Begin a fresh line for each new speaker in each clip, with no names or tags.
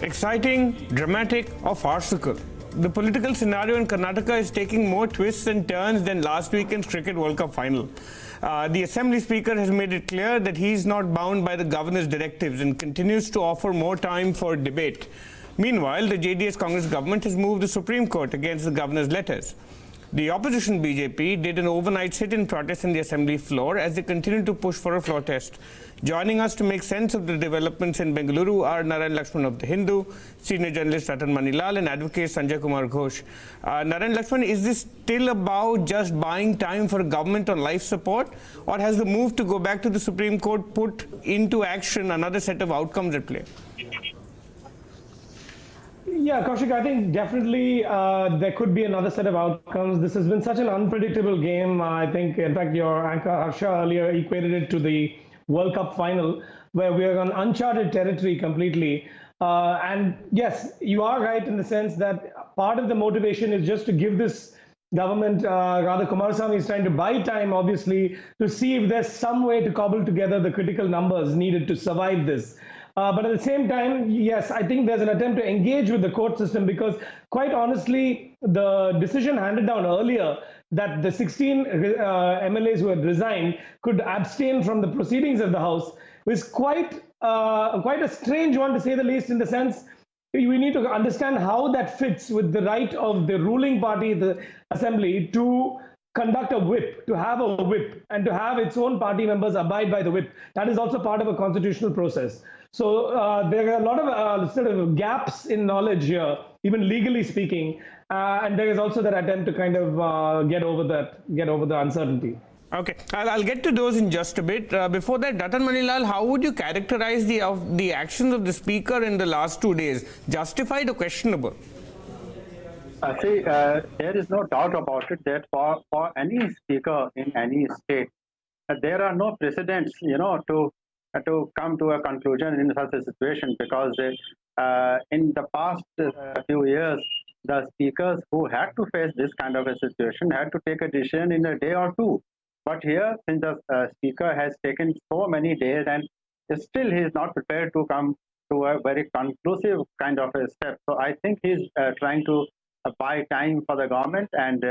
Exciting, dramatic, or farcical? The political scenario in Karnataka is taking more twists and turns than last weekend's Cricket World Cup final. The Assembly Speaker has made it clear that he is not bound by the governor's directives and continues to offer more time for debate. Meanwhile, the JDS-Congress government has moved the Supreme Court against the governor's letters. The opposition BJP did an overnight sit-in protest in the assembly floor as they continue to push for a floor test. Joining us to make sense of the developments in Bengaluru are Narayan Lakshman of The Hindu, senior journalist Ratan Mani Lal and advocate Sanjoy Kumar Ghose. Narayan Lakshman, is this still about just buying time for government on life support, or has the move to go back to the Supreme Court put into action another set of outcomes at play?
Yeah, Kaushik, I think definitely there could be another set of outcomes. This has been such an unpredictable game. I think, in fact, your anchor Harsha earlier equated it to the World Cup final, where we are on uncharted territory completely. And yes, you are right in the sense that part of the motivation is just to give this government, rather Kumarasamy is trying to buy time, obviously, to see if there's some way to cobble together the critical numbers needed to survive this. But at the same time, yes, I think there's an attempt to engage with the court system because, quite honestly, the decision handed down earlier that the 16 MLAs who had resigned could abstain from the proceedings of the House was quite a strange one, to say the least, in the sense we need to understand how that fits with the right of the ruling party, the Assembly, to conduct a whip, to have a whip, and to have its own party members abide by the whip. That is also part of a constitutional process. So there are a lot of sort of gaps in knowledge here, even legally speaking, and there is also that attempt to kind of get over the uncertainty.
Okay, I'll get to those in just a bit. Before that, Ratan Mani Lal, how would you characterize the actions of the Speaker in the last 2 days? Justified or questionable?
See, there is no doubt about it that for any speaker in any state, there are no precedents, to come to a conclusion in such a situation, because in the past few years, the speakers who had to face this kind of a situation had to take a decision in a day or two. But here, since the speaker has taken so many days and still he is not prepared to come to a very conclusive kind of a step. So I think he's trying to buy time for the government, and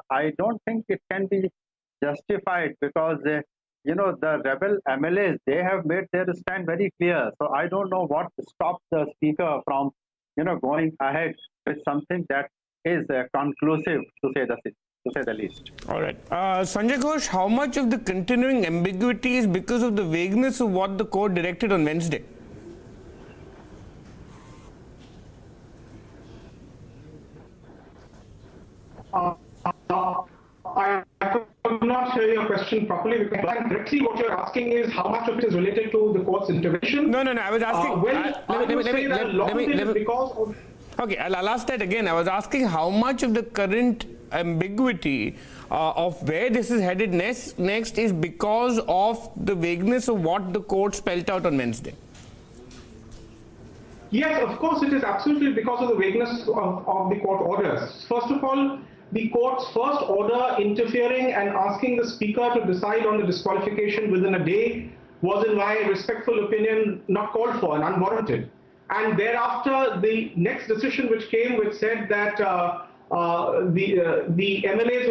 I don't think it can be justified because the rebel MLAs, they have made their stand very clear. So I don't know what stops the speaker from, going ahead with something that is conclusive, to say the least.
All right. Sanjay Ghosh, how much of the continuing ambiguity is because of the vagueness of what the court directed on Wednesday?
I could not hear your question properly, because directly what you're asking is how much of it is related to the court's intervention.
No. I was asking. Okay, I'll ask that again. I was asking how much of the current ambiguity of where this is headed next is because of the vagueness of what the court spelled out on Wednesday.
Yes, of course, it is absolutely because of the vagueness of the court orders. First of all, the court's first order interfering and asking the speaker to decide on the disqualification within a day was, in my respectful opinion, not called for and unwarranted. And thereafter, the next decision which came, which said that the MLAs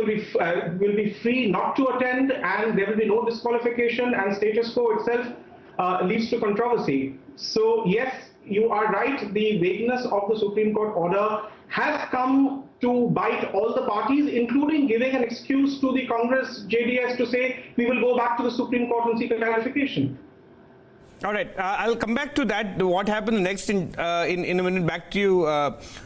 will be free not to attend, and there will be no disqualification, and status quo itself leads to controversy. So yes, you are right. The vagueness of the Supreme Court order has come to bite all the parties, including giving an excuse to the Congress JDS to say we will go back to the Supreme Court and seek a clarification.
All right, I'll come back to that. What happened next in a minute. Back to you,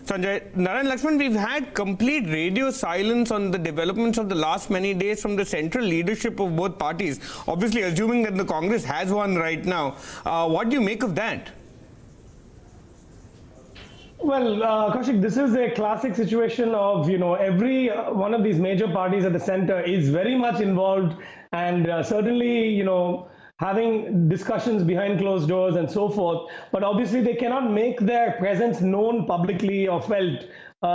Sanjay. Narayan Lakshman, we've had complete radio silence on the developments of the last many days from the central leadership of both parties. Obviously, assuming that the Congress has one right now. What do you make of that?
Well, Kaushik, this is a classic situation of, every one of these major parties at the center is very much involved, and certainly, having discussions behind closed doors and so forth. But obviously, they cannot make their presence known publicly or felt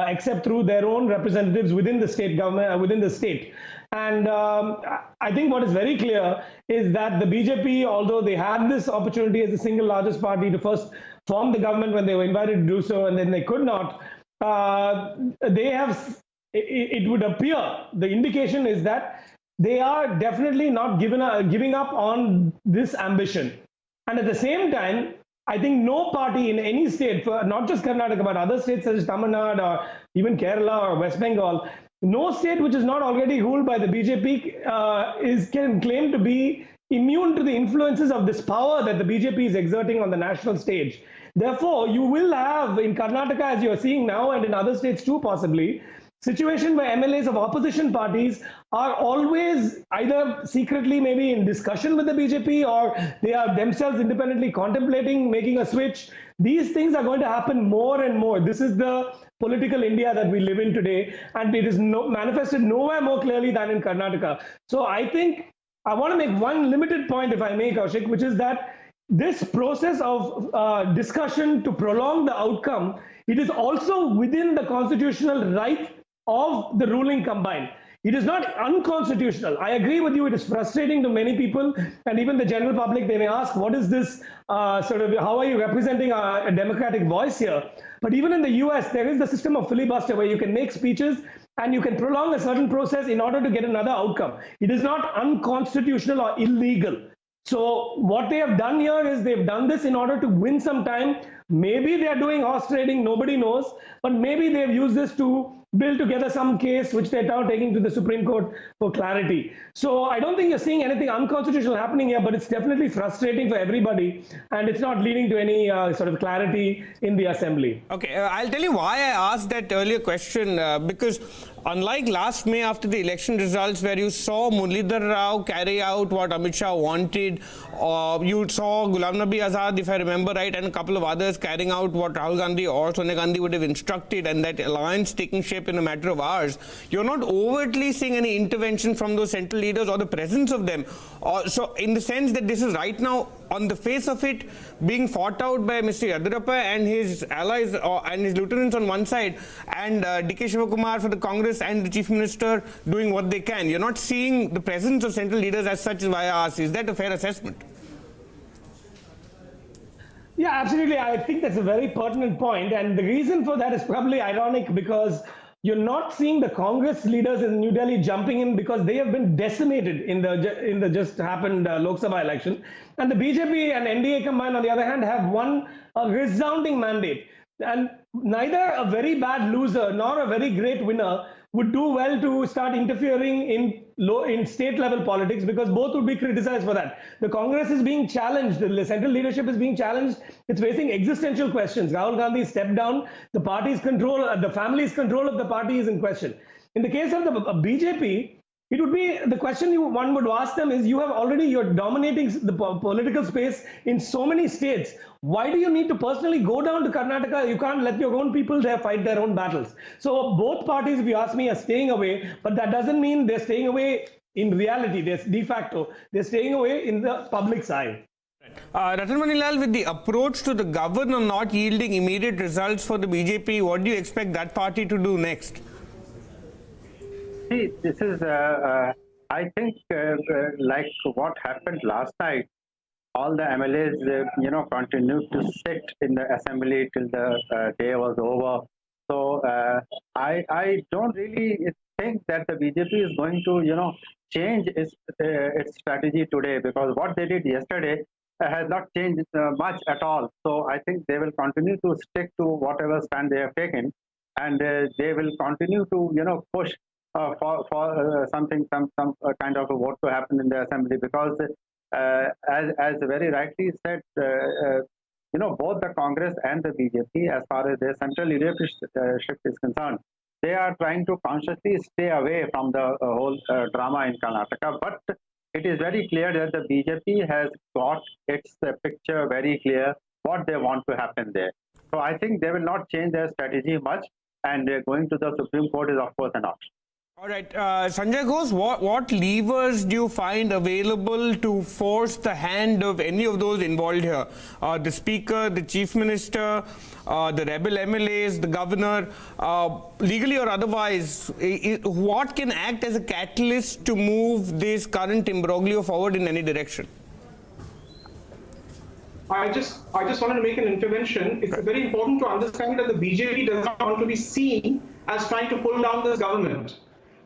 except through their own representatives within the state government, within the state. And I think what is very clear is that the BJP, although they had this opportunity as the single largest party to first form the government when they were invited to do so, and then they could not, they have, it would appear, the indication is that they are definitely not giving up on this ambition. And at the same time, I think no party in any state, for not just Karnataka, but other states such as Tamil Nadu or even Kerala or West Bengal, no state which is not already ruled by the BJP can claim to be immune to the influences of this power that the BJP is exerting on the national stage. Therefore, you will have in Karnataka, as you are seeing now, and in other states too possibly, situation where MLAs of opposition parties are always either secretly maybe in discussion with the BJP, or they are themselves independently contemplating making a switch. These things are going to happen more and more. This is the political India that we live in today, and it is manifested nowhere more clearly than in Karnataka. So I think I want to make one limited point, if I may, Kaushik, which is that this process of discussion to prolong the outcome, it is also within the constitutional right of the ruling combined. It is not unconstitutional. I agree with you. It is frustrating to many people, and even the general public. They may ask, what is this how are you representing a democratic voice here? But even in the US, there is the system of filibuster where you can make speeches and you can prolong a certain process in order to get another outcome. It is not unconstitutional or illegal. So what they have done here is they've done this in order to win some time. Maybe they are doing horse trading, nobody knows, but maybe they've used this to build together some case which they're now taking to the Supreme Court for clarity. So I don't think you're seeing anything unconstitutional happening here, but it's definitely frustrating for everybody, and it's not leading to any sort of clarity in the assembly.
Okay, I'll tell you why I asked that earlier question, because unlike last May after the election results where you saw Muralidhar Rao carry out what Amit Shah wanted, you saw Ghulam Nabi Azad, if I remember right, and a couple of others carrying out what Rahul Gandhi or Sonia Gandhi would have instructed, and that alliance taking shape in a matter of hours. You're not overtly seeing any intervention from those central leaders or the presence of them. So in the sense that this is right now, on the face of it, being fought out by Mr. Yadurappa and his allies and his lieutenants on one side, and D.K. Shivakumar for the Congress and the Chief Minister doing what they can. You're not seeing the presence of central leaders as such via us. Is that a fair assessment?
Yeah, absolutely. I think that's a very pertinent point. And the reason for that is probably ironic, because you're not seeing the Congress leaders in New Delhi jumping in because they have been decimated in the just happened Lok Sabha election. And the BJP and NDA combined, on the other hand, have won a resounding mandate. And neither a very bad loser nor a very great winner would do well to start interfering in state level politics, because both would be criticized for that. The Congress is being challenged, the central leadership is being challenged, it's facing existential questions. Rahul Gandhi stepped down, the party's control, the family's control of the party is in question. In the case of the BJP, it would be the question one would ask them is, you're dominating the political space in so many states. Why do you need to personally go down to Karnataka? You can't let your own people there fight their own battles. So both parties, if you ask me, are staying away, but that doesn't mean they're staying away in reality. They're de facto. They're staying away in the public's eye.
Ratan Mani Lal, with the approach to the governor not yielding immediate results for the BJP, what do you expect that party to do next?
See, this is, I think, like what happened last night. All the MLAs, continued to sit in the assembly till the day was over. So I don't really think that the BJP is going to, change its strategy today, because what they did yesterday has not changed much at all. So I think they will continue to stick to whatever stand they have taken, and they will continue to, push for some kind of a vote to happen in the assembly, because as very rightly said, both the Congress and the BJP, as far as their central leadership is concerned, they are trying to consciously stay away from the whole drama in Karnataka. But it is very clear that the BJP has got its picture very clear, what they want to happen there. So I think they will not change their strategy much, and going to the Supreme Court is of course an option.
All right, Sanjay Ghose, what levers do you find available to force the hand of any of those involved here? The Speaker, the Chief Minister, the rebel MLAs, the Governor, legally or otherwise, what can act as a catalyst to move this current imbroglio forward in any direction?
I just wanted to make an intervention. It's very important to understand that the BJP does not want to be seen as trying to pull down this government,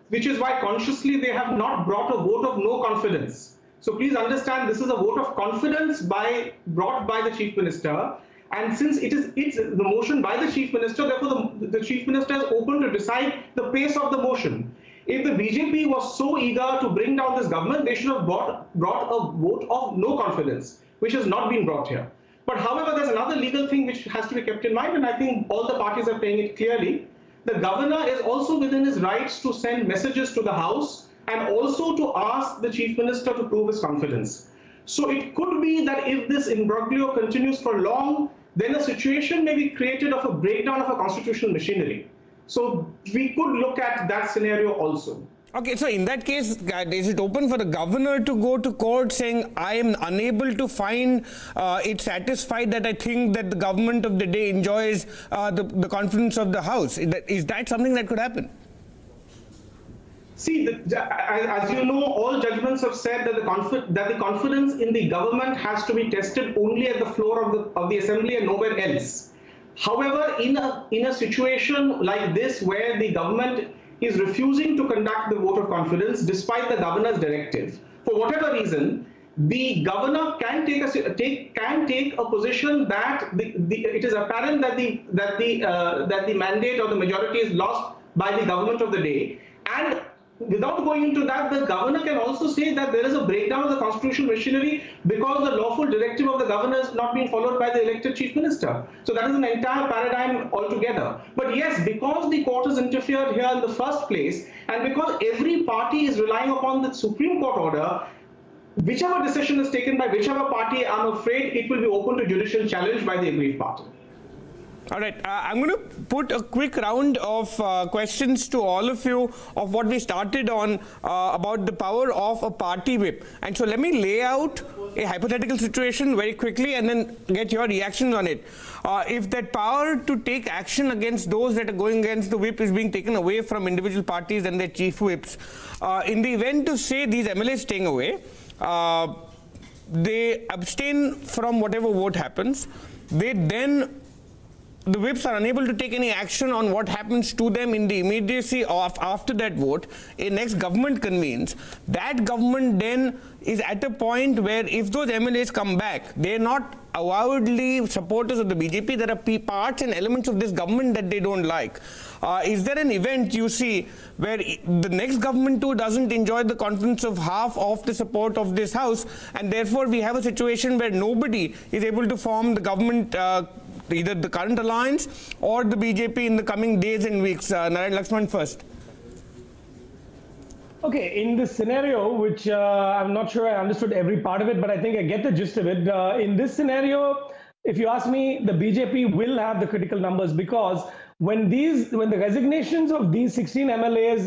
which is why consciously they have not brought a vote of no confidence. So please understand, this is a vote of confidence brought by the Chief Minister. And since it's the motion by the Chief Minister, therefore the Chief Minister is open to decide the pace of the motion. If the BJP was so eager to bring down this government, they should have brought a vote of no confidence, which has not been brought here. But however, there's another legal thing which has to be kept in mind, and I think all the parties are saying it clearly. The governor is also within his rights to send messages to the House and also to ask the Chief Minister to prove his confidence. So it could be that if this imbroglio continues for long, then a situation may be created of a breakdown of a constitutional machinery. So we could look at that scenario also.
Okay, so in that case, is it open for the governor to go to court saying, I am unable to find it satisfied that I think that the government of the day enjoys the confidence of the House? Is that something that could happen?
See, as you know, all judgments have said that the confidence in the government has to be tested only at the floor of the assembly and nowhere else. However, in a situation like this where the government is refusing to conduct the vote of confidence despite the governor's directive, for whatever reason, the governor can take a position that it is apparent that the mandate or the majority is lost by the government of the day, and without going into that, the governor can also say that there is a breakdown of the constitutional machinery because the lawful directive of the governor is not being followed by the elected chief minister. So that is an entire paradigm altogether. But yes, because the court has interfered here in the first place, and because every party is relying upon the Supreme Court order, whichever decision is taken by whichever party, I'm afraid it will be open to judicial challenge by the aggrieved party.
All right, I'm going to put a quick round of questions to all of you of what we started on about the power of a party whip. And so let me lay out a hypothetical situation very quickly and then get your reaction on it. If that power to take action against those that are going against the whip is being taken away from individual parties and their chief whips, in the event of, say, these MLAs staying away, they abstain from whatever vote happens, the whips are unable to take any action on what happens to them in the immediacy of after that vote. A next government convenes. That government then is at a point where if those MLAs come back, they're not avowedly supporters of the BJP. There are parts and elements of this government that they don't like. Is there an event you see where the next government too doesn't enjoy the confidence of half of the support of this House, and therefore we have a situation where nobody is able to form the government, either the current alliance or the BJP in the coming days and weeks? Narayan, Lakshman first.
Okay, in this scenario, which I'm not sure I understood every part of it, but I think I get the gist of it. In this scenario, if you ask me, the BJP will have the critical numbers, because when the resignations of these 16 MLAs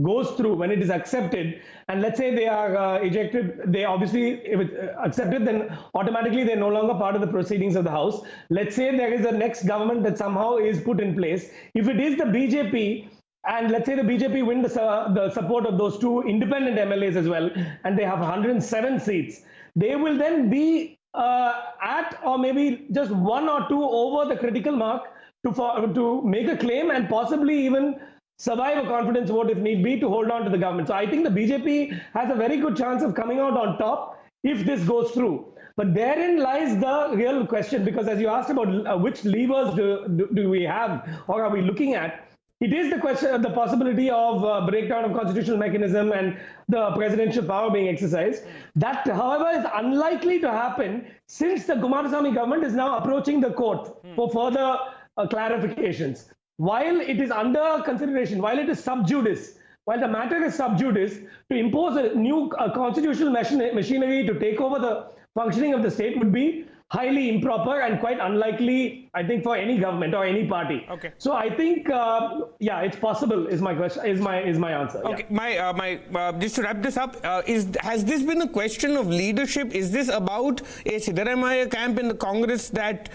goes through, when it is accepted, and let's say they are ejected, they obviously, if it's accepted, then automatically they're no longer part of the proceedings of the House. Let's say there is a next government that somehow is put in place. If it is the BJP, and let's say the BJP win the support of those two independent MLAs as well, and they have 107 seats, they will then be at or maybe just one or two over the critical mark to make a claim and possibly even survive a confidence vote if need be to hold on to the government. So I think the BJP has a very good chance of coming out on top if this goes through. But therein lies the real question, because as you asked about which levers do we have or are we looking at, it is the question, the possibility of breakdown of constitutional mechanism and the presidential power being exercised. That, however, is unlikely to happen since the Kumarasamy government is now approaching the court for further clarifications. While it is under consideration, while it is sub judice, while the matter is sub judice, to impose a new constitutional machinery to take over the functioning of the state would be highly improper and quite unlikely, I think, for any government or any party.
Okay.
So I think, yeah, it's possible. Is my question? Is my answer?
Okay,
Yeah.
just to wrap this up, has this been a question of leadership? Is this about a Siddaramaiah camp in the Congress that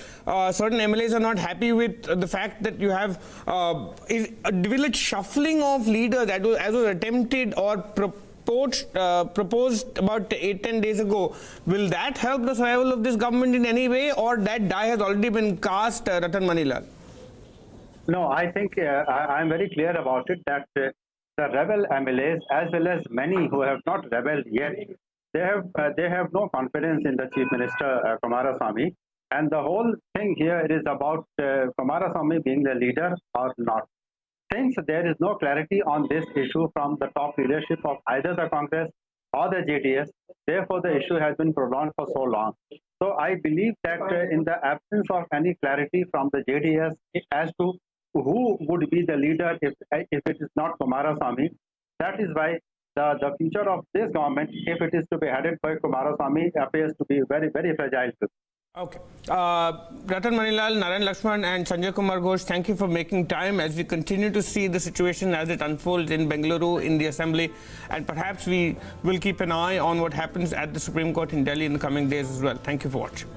certain MLAs are not happy with the fact that you have is a village shuffling of leaders that was, as was attempted or proposed about 8-10 days ago? Will that help the survival of this government in any way, or that die has already been cast, Ratan Mani Lal?
No, I think I'm very clear about it that the rebel MLAs, as well as many who have not rebelled yet, they have no confidence in the Chief Minister Kumaraswamy, and the whole thing here is about Kumaraswamy being the leader or not. Since there is no clarity on this issue from the top leadership of either the Congress or the JDS, therefore the issue has been prolonged for so long. So I believe that in the absence of any clarity from the JDS as to who would be the leader if it is not Kumaraswamy, that is why the future of this government, if it is to be headed by Kumaraswamy, appears to be very, very fragile.
Okay. Ratan Mani Lal, Narayan, Lakshman and Sanjoy Kumar Ghose, thank you for making time as we continue to see the situation as it unfolds in Bengaluru, in the Assembly, and perhaps we will keep an eye on what happens at the Supreme Court in Delhi in the coming days as well. Thank you for watching.